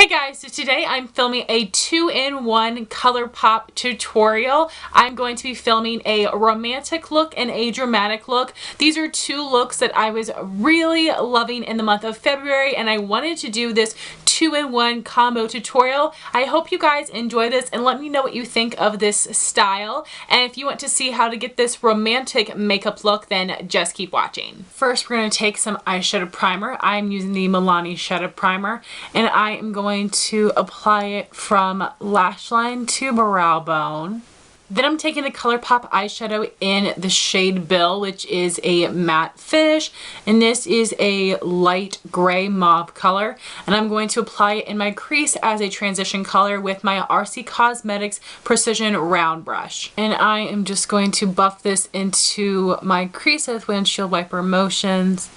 Hey guys, so today I'm filming a 2-in-1 ColourPop tutorial. I'm going to be filming a romantic look and a dramatic look. These are two looks that I was really loving in the month of February, and I wanted to do this 2-in-1 combo tutorial. I hope you guys enjoy this and let me know what you think of this style. And if you want to see how to get this romantic makeup look, then just keep watching. First, we're going to take some eyeshadow primer. I'm using the Milani shadow primer, and I am going to apply it from lash line to brow bone. Then I'm taking the ColourPop eyeshadow in the shade Bill, which is a matte finish, and this is a light gray mauve color, and I'm going to apply it in my crease as a transition color with my RC Cosmetics Precision Round Brush. And I am just going to buff this into my crease with windshield wiper motions,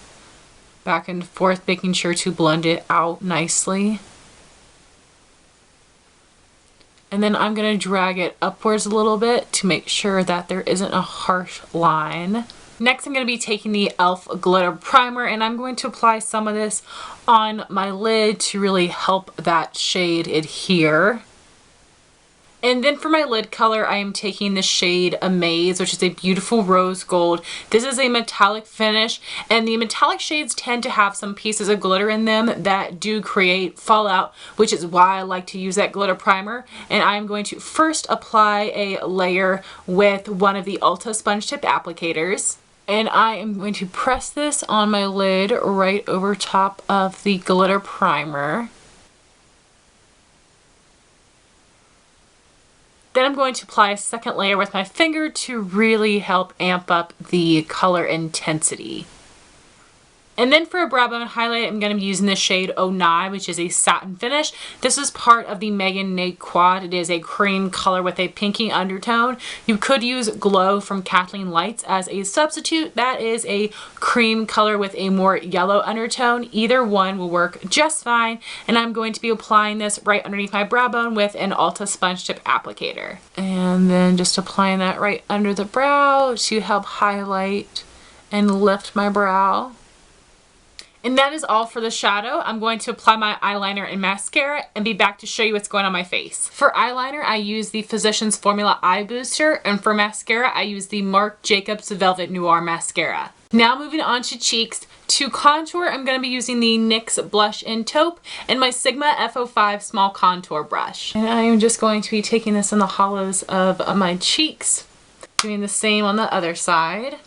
back and forth, making sure to blend it out nicely. And then I'm going to drag it upwards a little bit to make sure that there isn't a harsh line. Next, I'm going to be taking the e.l.f. Glitter Primer, and I'm going to apply some of this on my lid to really help that shade adhere. And then for my lid color, I am taking the shade Amaze, which is a beautiful rose gold. This is a metallic finish, and the metallic shades tend to have some pieces of glitter in them that do create fallout, which is why I like to use that glitter primer. And I'm going to first apply a layer with one of the Ulta sponge tip applicators. And I am going to press this on my lid right over top of the glitter primer. Then I'm going to apply a second layer with my finger to really help amp up the color intensity. And then for a brow bone highlight, I'm going to be using the shade Onai, which is a satin finish. This is part of the Megan Nate Quad. It is a cream color with a pinky undertone. You could use Glow from Kathleen Lights as a substitute. That is a cream color with a more yellow undertone. Either one will work just fine. And I'm going to be applying this right underneath my brow bone with an Ulta sponge tip applicator. And then just applying that right under the brow to help highlight and lift my brow. And that is all for the shadow. I'm going to apply my eyeliner and mascara and be back to show you what's going on my face. For eyeliner, I use the Physicians Formula Eye Booster, and for mascara, I use the Marc Jacobs Velvet Noir Mascara. Now moving on to cheeks. To contour, I'm going to be using the NYX Blush in Taupe and my Sigma F05 Small Contour Brush. And I am just going to be taking this in the hollows of my cheeks, doing the same on the other side.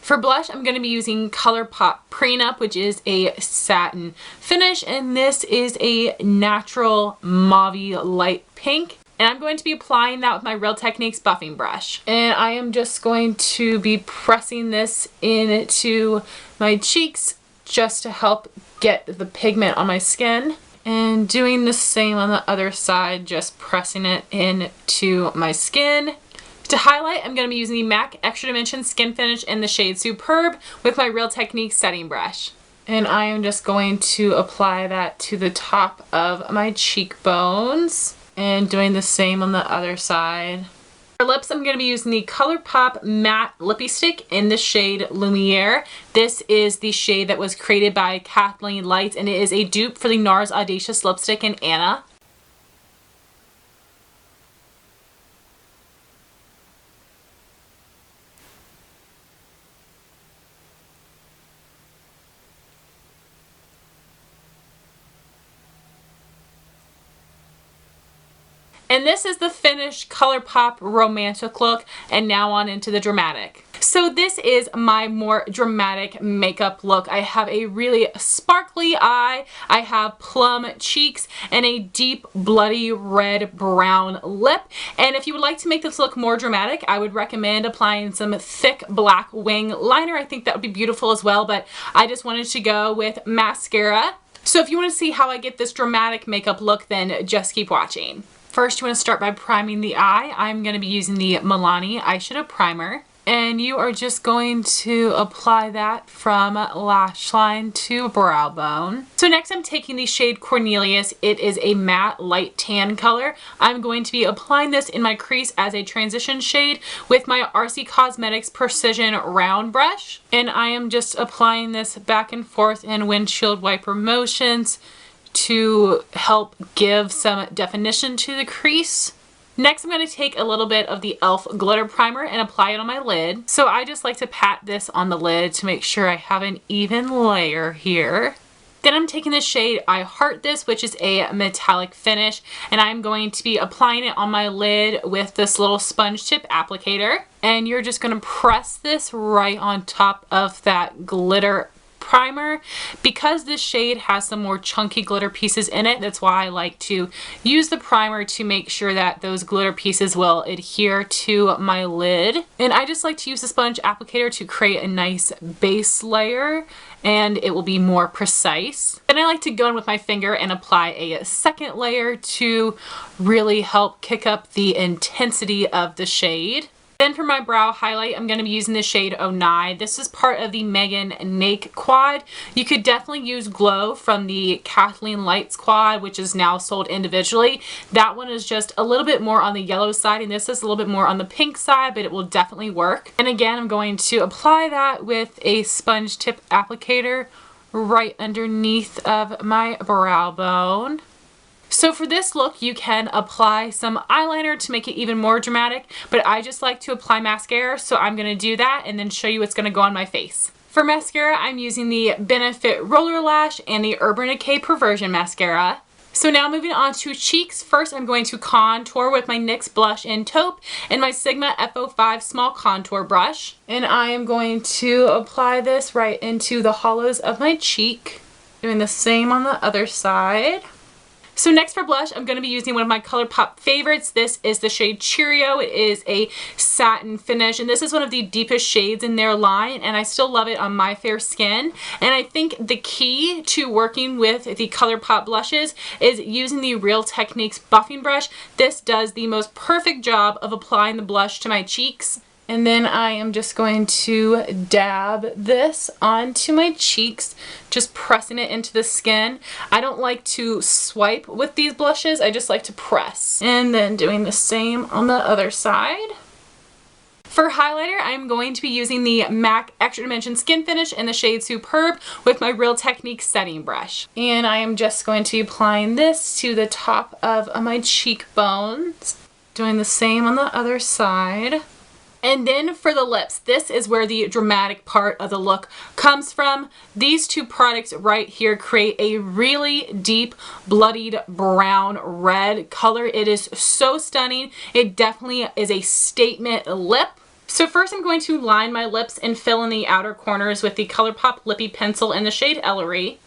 For blush, I'm going to be using ColourPop Prenup, which is a satin finish, and this is a natural mauve light pink. And I'm going to be applying that with my Real Techniques buffing brush. And I am just going to be pressing this into my cheeks just to help get the pigment on my skin. And doing the same on the other side, just pressing it into my skin. To highlight, I'm going to be using the MAC Extra Dimension Skin Finish in the shade Superb with my Real Techniques setting brush. And I am just going to apply that to the top of my cheekbones and doing the same on the other side. For lips, I'm going to be using the ColourPop Matte Lippie Stick in the shade Lumiere. This is the shade that was created by Kathleen Lights, and it is a dupe for the NARS Audacious Lipstick in Anna. And this is the finished ColourPop romantic look, and now on into the dramatic. So this is my more dramatic makeup look. I have a really sparkly eye, I have plum cheeks, and a deep bloody red brown lip. And if you would like to make this look more dramatic, I would recommend applying some thick black wing liner. I think that would be beautiful as well, but I just wanted to go with mascara. So if you want to see how I get this dramatic makeup look, then just keep watching. First, you want to start by priming the eye. I'm going to be using the Milani eyeshadow primer. And you are just going to apply that from lash line to brow bone. So next I'm taking the shade Cornelious. It is a matte light tan color. I'm going to be applying this in my crease as a transition shade with my RC Cosmetics Precision Round Brush. And I am just applying this back and forth in windshield wiper motions to help give some definition to the crease. Next, I'm going to take a little bit of the e.l.f. glitter primer and apply it on my lid. So I just like to pat this on the lid to make sure I have an even layer here. Then I'm taking the shade I Heart This, which is a metallic finish, and I'm going to be applying it on my lid with this little sponge tip applicator. And you're just going to press this right on top of that glitter primer. Because this shade has some more chunky glitter pieces in it, that's why I like to use the primer to make sure that those glitter pieces will adhere to my lid. And I just like to use the sponge applicator to create a nice base layer, and it will be more precise. Then I like to go in with my finger and apply a second layer to really help kick up the intensity of the shade. Then for my brow highlight, I'm going to be using the shade Onai. This is part of the Megan Nake quad. You could definitely use Glow from the Kathleen Lights quad, which is now sold individually. That one is just a little bit more on the yellow side, and this is a little bit more on the pink side, but it will definitely work. And again, I'm going to apply that with a sponge tip applicator right underneath of my brow bone. So for this look, you can apply some eyeliner to make it even more dramatic, but I just like to apply mascara, so I'm going to do that and then show you what's going to go on my face. For mascara, I'm using the Benefit Roller Lash and the Urban Decay Perversion mascara. So now moving on to cheeks. First, I'm going to contour with my NYX blush in Taupe and my Sigma F05 small contour brush. And I am going to apply this right into the hollows of my cheek, doing the same on the other side. So next for blush, I'm going to be using one of my ColourPop favorites. This is the shade Cheerio. It is a satin finish, and this is one of the deepest shades in their line, and I still love it on my fair skin. And I think the key to working with the ColourPop blushes is using the Real Techniques buffing brush. This does the most perfect job of applying the blush to my cheeks. And then I am just going to dab this onto my cheeks, just pressing it into the skin. I don't like to swipe with these blushes, I just like to press. And then doing the same on the other side. For highlighter, I'm going to be using the MAC Extra Dimension Skin Finish in the shade Superb with my Real Techniques setting brush. And I am just going to be applying this to the top of my cheekbones, doing the same on the other side. And then for the lips, this is where the dramatic part of the look comes from. These two products right here create a really deep, bloodied brown red color. It is so stunning. It definitely is a statement lip. So first I'm going to line my lips and fill in the outer corners with the ColourPop Lippie pencil in the shade Ellery.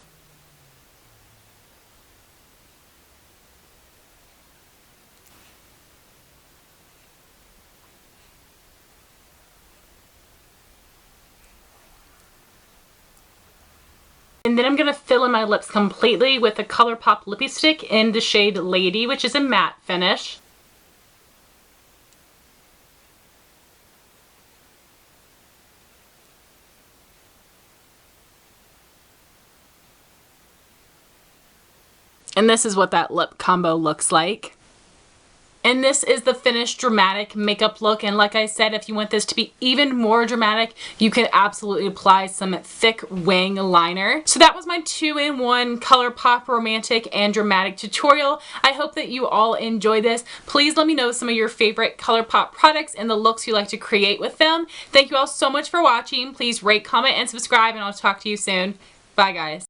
And then I'm going to fill in my lips completely with the ColourPop Lippie Stick in the shade Lady, which is a matte finish. And this is what that lip combo looks like. And this is the finished dramatic makeup look, and like I said, if you want this to be even more dramatic, you can absolutely apply some thick wing liner. So that was my 2-in-1 ColourPop romantic and dramatic tutorial. I hope that you all enjoy this. Please let me know some of your favorite ColourPop products and the looks you like to create with them. Thank you all so much for watching. Please rate, comment, and subscribe, and I'll talk to you soon. Bye guys.